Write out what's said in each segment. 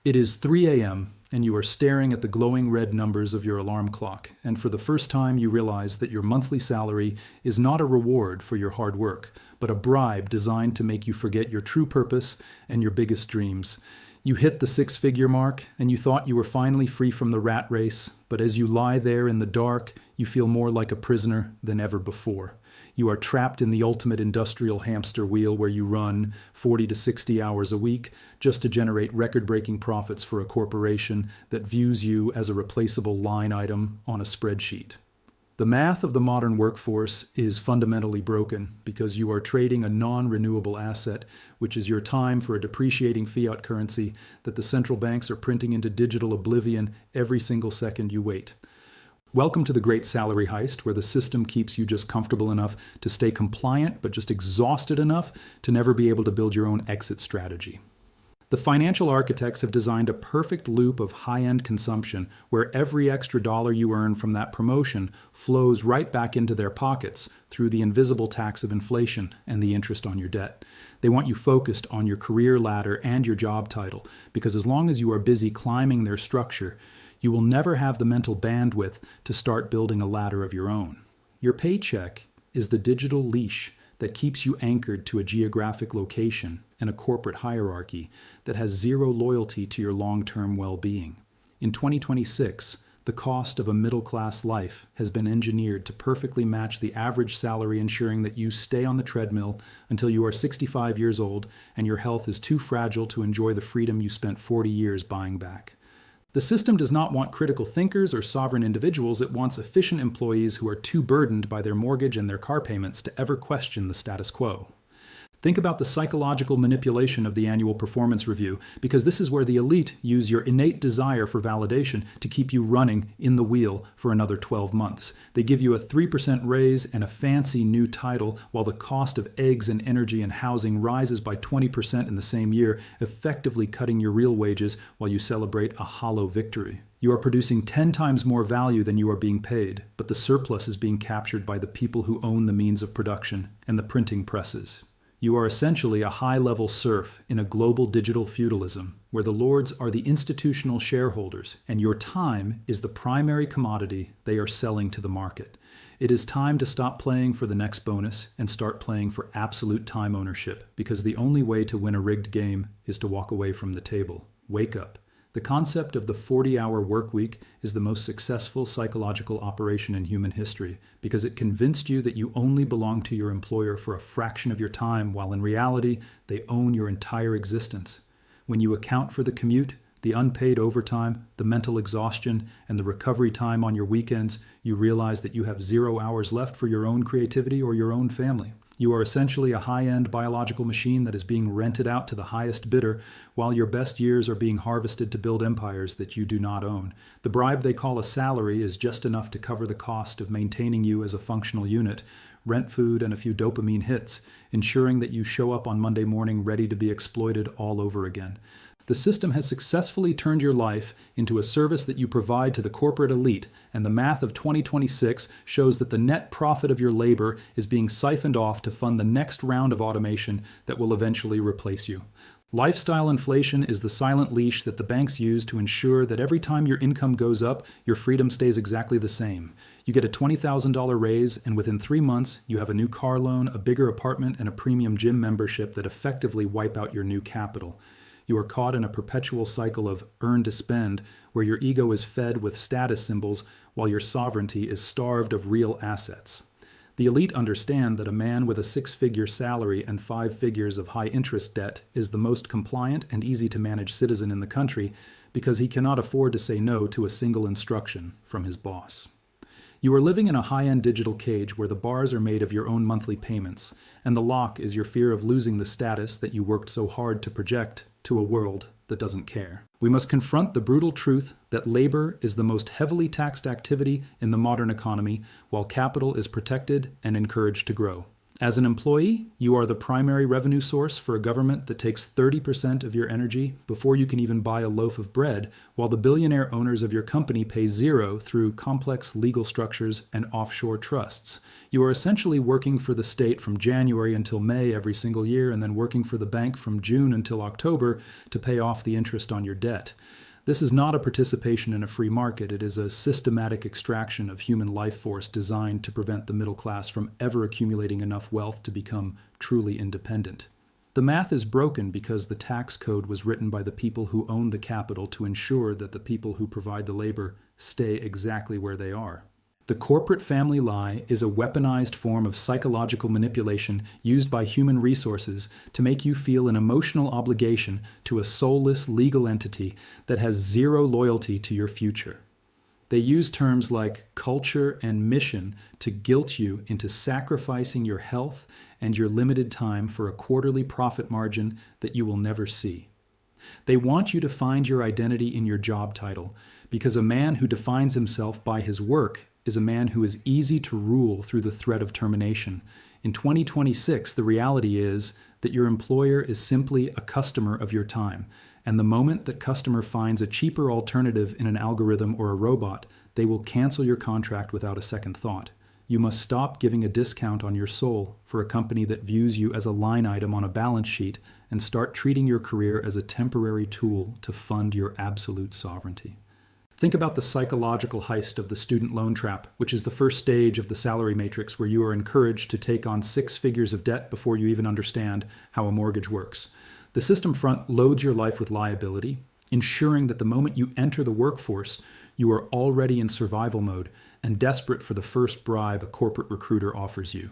It is 3 a.m., and you are staring at the glowing red numbers of your alarm clock, and for the first time you realize that your monthly salary is not a reward for your hard work, but a bribe designed to make you forget your true purpose and your biggest dreams. You hit the six-figure mark, and you thought you were finally free from the rat race, but as you lie there in the dark, you feel more like a prisoner than ever before. You are trapped in the ultimate industrial hamster wheel where you run 40 to 60 hours a week just to generate record-breaking profits for a corporation that views you as a replaceable line item on a spreadsheet. The math of the modern workforce is fundamentally broken because you are trading a non-renewable asset, which is your time, for a depreciating fiat currency that the central banks are printing into digital oblivion every single second you wait. Welcome to the great salary heist, where the system keeps you just comfortable enough to stay compliant, but just exhausted enough to never be able to build your own exit strategy. The financial architects have designed a perfect loop of high-end consumption where every extra dollar you earn from that promotion flows right back into their pockets through the invisible tax of inflation and the interest on your debt. They want you focused on your career ladder and your job title, because as long as you are busy climbing their structure, you will never have the mental bandwidth to start building a ladder of your own. Your paycheck is the digital leash that keeps you anchored to a geographic location and a corporate hierarchy that has zero loyalty to your long-term well-being. In 2026, the cost of a middle-class life has been engineered to perfectly match the average salary, ensuring that you stay on the treadmill until you are 65 years old and your health is too fragile to enjoy the freedom you spent 40 years buying back. The system does not want critical thinkers or sovereign individuals. It wants efficient employees who are too burdened by their mortgage and their car payments to ever question the status quo. Think about the psychological manipulation of the annual performance review, because this is where the elite use your innate desire for validation to keep you running in the wheel for another 12 months. They give you a 3% raise and a fancy new title, while the cost of eggs and energy and housing rises by 20% in the same year, effectively cutting your real wages while you celebrate a hollow victory. You are producing 10 times more value than you are being paid, but the surplus is being captured by the people who own the means of production and the printing presses. You are essentially a high-level serf in a global digital feudalism, where the lords are the institutional shareholders, and your time is the primary commodity they are selling to the market. It is time to stop playing for the next bonus and start playing for absolute time ownership, because the only way to win a rigged game is to walk away from the table. Wake up. The concept of the 40-hour work week is the most successful psychological operation in human history, because it convinced you that you only belong to your employer for a fraction of your time, while in reality, they own your entire existence. When you account for the commute, the unpaid overtime, the mental exhaustion, and the recovery time on your weekends, you realize that you have 0 hours left for your own creativity or your own family. You are essentially a high-end biological machine that is being rented out to the highest bidder, while your best years are being harvested to build empires that you do not own. The bribe they call a salary is just enough to cover the cost of maintaining you as a functional unit, rent, food, and a few dopamine hits, ensuring that you show up on Monday morning ready to be exploited all over again. The system has successfully turned your life into a service that you provide to the corporate elite, and the math of 2026 shows that the net profit of your labor is being siphoned off to fund the next round of automation that will eventually replace you. Lifestyle inflation is the silent leash that the banks use to ensure that every time your income goes up, your freedom stays exactly the same. You get a $20,000 raise, and within 3 months, you have a new car loan, a bigger apartment, and a premium gym membership that effectively wipe out your new capital. You are caught in a perpetual cycle of earn to spend, where your ego is fed with status symbols while your sovereignty is starved of real assets. The elite understand that a man with a 6-figure salary and 5 figures of high-interest debt is the most compliant and easy-to-manage citizen in the country, because he cannot afford to say no to a single instruction from his boss. You are living in a high-end digital cage where the bars are made of your own monthly payments, and the lock is your fear of losing the status that you worked so hard to project to a world that doesn't care. We must confront the brutal truth that labor is the most heavily taxed activity in the modern economy, while capital is protected and encouraged to grow. As an employee, you are the primary revenue source for a government that takes 30% of your energy before you can even buy a loaf of bread, while the billionaire owners of your company pay zero through complex legal structures and offshore trusts. You are essentially working for the state from January until May every single year, and then working for the bank from June until October to pay off the interest on your debt. This is not a participation in a free market. It is a systematic extraction of human life force designed to prevent the middle class from ever accumulating enough wealth to become truly independent. The math is broken because the tax code was written by the people who own the capital to ensure that the people who provide the labor stay exactly where they are. The corporate family lie is a weaponized form of psychological manipulation used by human resources to make you feel an emotional obligation to a soulless legal entity that has zero loyalty to your future. They use terms like culture and mission to guilt you into sacrificing your health and your limited time for a quarterly profit margin that you will never see. They want you to find your identity in your job title, because a man who defines himself by his work is a man who is easy to rule through the threat of termination. In 2026, the reality is that your employer is simply a customer of your time, and the moment that customer finds a cheaper alternative in an algorithm or a robot, they will cancel your contract without a second thought. You must stop giving a discount on your soul for a company that views you as a line item on a balance sheet and start treating your career as a temporary tool to fund your absolute sovereignty. Think about the psychological heist of the student loan trap, which is the first stage of the salary matrix where you are encouraged to take on 6 figures of debt before you even understand how a mortgage works. The system front loads your life with liability, ensuring that the moment you enter the workforce, you are already in survival mode and desperate for the first bribe a corporate recruiter offers you.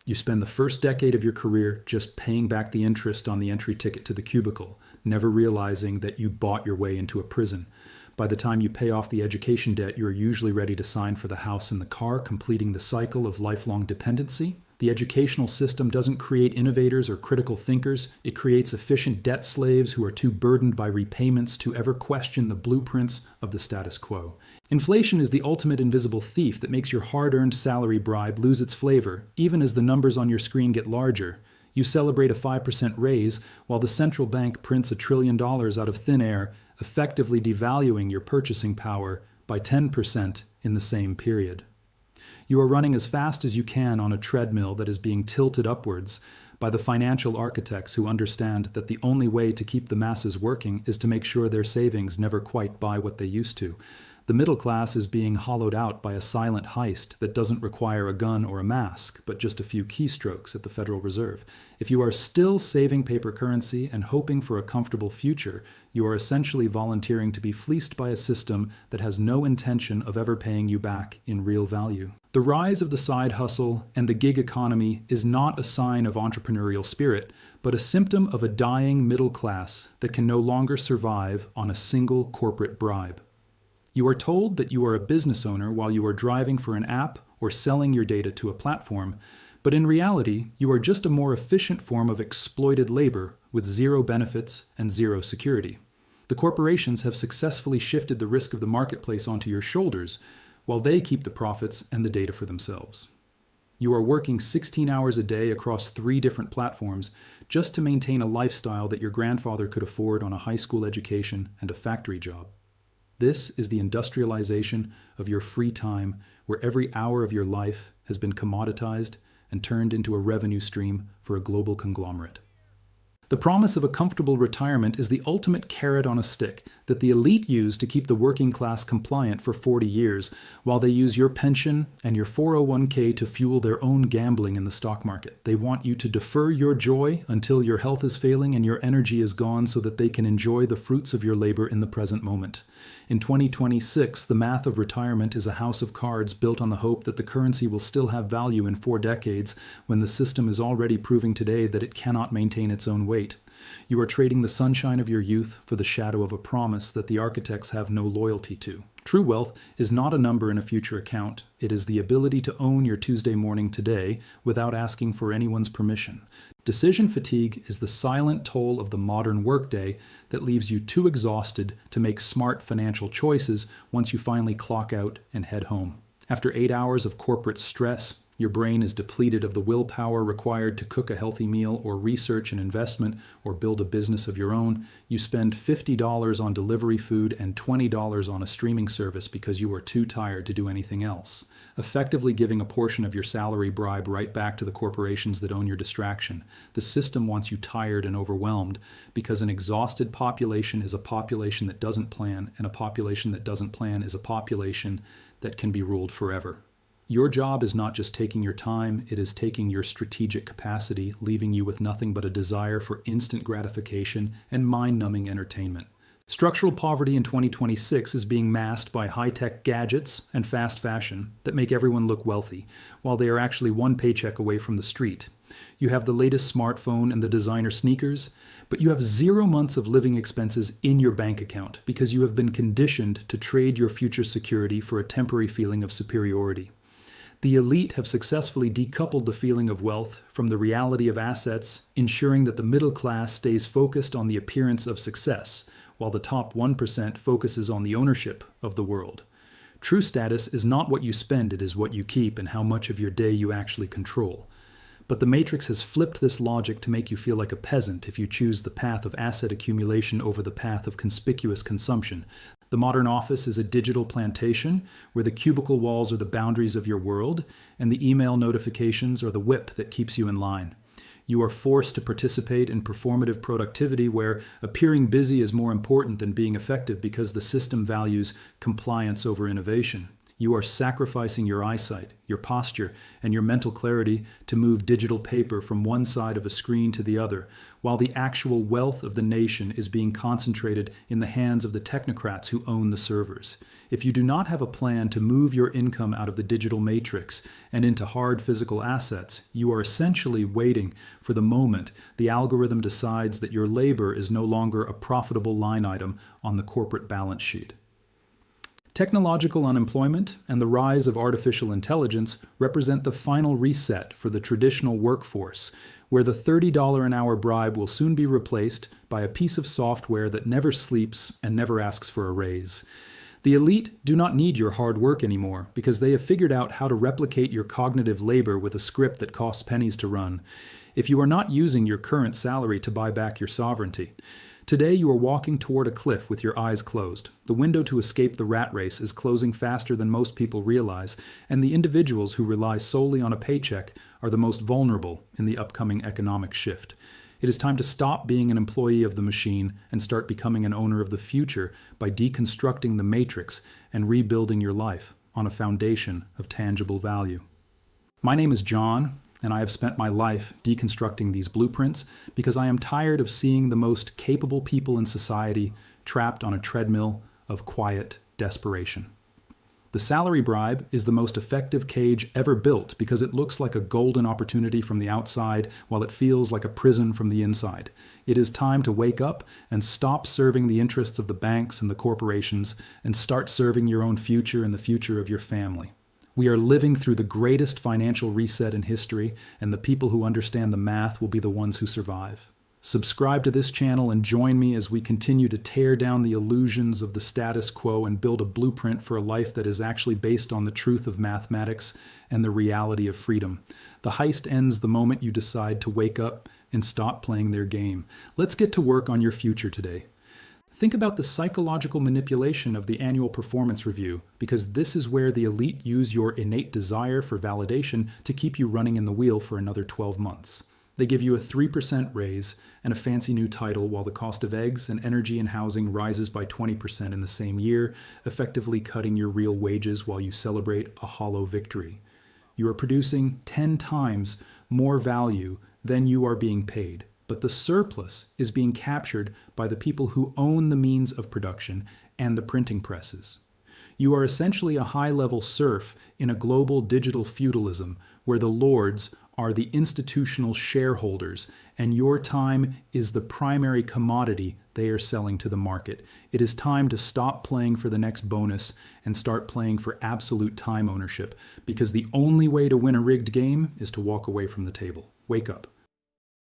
You spend the first decade of your career just paying back the interest on the entry ticket to the cubicle, never realizing that you bought your way into a prison. By the time you pay off the education debt, you are usually ready to sign for the house and the car, completing the cycle of lifelong dependency. The educational system doesn't create innovators or critical thinkers. It creates efficient debt slaves who are too burdened by repayments to ever question the blueprints of the status quo. Inflation is the ultimate invisible thief that makes your hard-earned salary bribe lose its flavor, even as the numbers on your screen get larger. You celebrate a 5% raise while the central bank prints $1 trillion out of thin air, effectively devaluing your purchasing power by 10% in the same period. You are running as fast as you can on a treadmill that is being tilted upwards by the financial architects who understand that the only way to keep the masses working is to make sure their savings never quite buy what they used to. The middle class is being hollowed out by a silent heist that doesn't require a gun or a mask, but just a few keystrokes at the Federal Reserve. If you are still saving paper currency and hoping for a comfortable future, you are essentially volunteering to be fleeced by a system that has no intention of ever paying you back in real value. The rise of the side hustle and the gig economy is not a sign of entrepreneurial spirit, but a symptom of a dying middle class that can no longer survive on a single corporate bribe. You are told that you are a business owner while you are driving for an app or selling your data to a platform, but in reality, you are just a more efficient form of exploited labor with zero benefits and zero security. The corporations have successfully shifted the risk of the marketplace onto your shoulders, while they keep the profits and the data for themselves. You are working 16 hours a day across 3 different platforms just to maintain a lifestyle that your grandfather could afford on a high school education and a factory job. This is the industrialization of your free time, where every hour of your life has been commoditized and turned into a revenue stream for a global conglomerate. The promise of a comfortable retirement is the ultimate carrot on a stick that the elite use to keep the working class compliant for 40 years, while they use your pension and your 401k to fuel their own gambling in the stock market. They want you to defer your joy until your health is failing and your energy is gone so that they can enjoy the fruits of your labor in the present moment. In 2026, the math of retirement is a house of cards built on the hope that the currency will still have value in 4 decades when the system is already proving today that it cannot maintain its own weight. You are trading the sunshine of your youth for the shadow of a promise that the architects have no loyalty to. True wealth is not a number in a future account. It is the ability to own your Tuesday morning today without asking for anyone's permission. Decision fatigue is the silent toll of the modern workday that leaves you too exhausted to make smart financial choices once you finally clock out and head home. After 8 hours of corporate stress, Your brain is depleted of the willpower required to cook a healthy meal or research an investment or build a business of your own. You spend $50 on delivery food and $20 on a streaming service because you are too tired to do anything else, effectively giving a portion of your salary bribe right back to the corporations that own your distraction. The system wants you tired and overwhelmed because an exhausted population is a population that doesn't plan, and a population that doesn't plan is a population that can be ruled forever. Your job is not just taking your time, it is taking your strategic capacity, leaving you with nothing but a desire for instant gratification and mind-numbing entertainment. Structural poverty in 2026 is being masked by high-tech gadgets and fast fashion that make everyone look wealthy, while they are actually one paycheck away from the street. You have the latest smartphone and the designer sneakers, but you have 0 months of living expenses in your bank account because you have been conditioned to trade your future security for a temporary feeling of superiority. The elite have successfully decoupled the feeling of wealth from the reality of assets, ensuring that the middle class stays focused on the appearance of success, while the top 1% focuses on the ownership of the world. True status is not what you spend, it is what you keep and how much of your day you actually control. But the Matrix has flipped this logic to make you feel like a peasant if you choose the path of asset accumulation over the path of conspicuous consumption. The modern office is a digital plantation where the cubicle walls are the boundaries of your world and the email notifications are the whip that keeps you in line. You are forced to participate in performative productivity where appearing busy is more important than being effective because the system values compliance over innovation. You are sacrificing your eyesight, your posture, and your mental clarity to move digital paper from one side of a screen to the other, while the actual wealth of the nation is being concentrated in the hands of the technocrats who own the servers. If you do not have a plan to move your income out of the digital matrix and into hard physical assets, you are essentially waiting for the moment the algorithm decides that your labor is no longer a profitable line item on the corporate balance sheet. Technological unemployment and the rise of artificial intelligence represent the final reset for the traditional workforce, where the $30 an hour bribe will soon be replaced by a piece of software that never sleeps and never asks for a raise. The elite do not need your hard work anymore because they have figured out how to replicate your cognitive labor with a script that costs pennies to run. If you are not using your current salary to buy back your sovereignty, today you are walking toward a cliff with your eyes closed. The window to escape the rat race is closing faster than most people realize, and the individuals who rely solely on a paycheck are the most vulnerable in the upcoming economic shift. It is time to stop being an employee of the machine and start becoming an owner of the future by deconstructing the matrix and rebuilding your life on a foundation of tangible value. My name is John, and I have spent my life deconstructing these blueprints because I am tired of seeing the most capable people in society trapped on a treadmill of quiet desperation. The salary bribe is the most effective cage ever built because it looks like a golden opportunity from the outside while it feels like a prison from the inside. It is time to wake up and stop serving the interests of the banks and the corporations and start serving your own future and the future of your family. We are living through the greatest financial reset in history, and the people who understand the math will be the ones who survive. Subscribe to this channel and join me as we continue to tear down the illusions of the status quo and build a blueprint for a life that is actually based on the truth of mathematics and the reality of freedom. The heist ends the moment you decide to wake up and stop playing their game. Let's get to work on your future today. Think about the psychological manipulation of the annual performance review, because this is where the elite use your innate desire for validation to keep you running in the wheel for another 12 months. They give you a 3% raise and a fancy new title while the cost of eggs and energy and housing rises by 20% in the same year, effectively cutting your real wages while you celebrate a hollow victory. You are producing 10 times more value than you are being paid, but the surplus is being captured by the people who own the means of production and the printing presses. You are essentially a high-level serf in a global digital feudalism where the lords are the institutional shareholders and your time is the primary commodity they are selling to the market. It is time to stop playing for the next bonus and start playing for absolute time ownership, because the only way to win a rigged game is to walk away from the table. Wake up.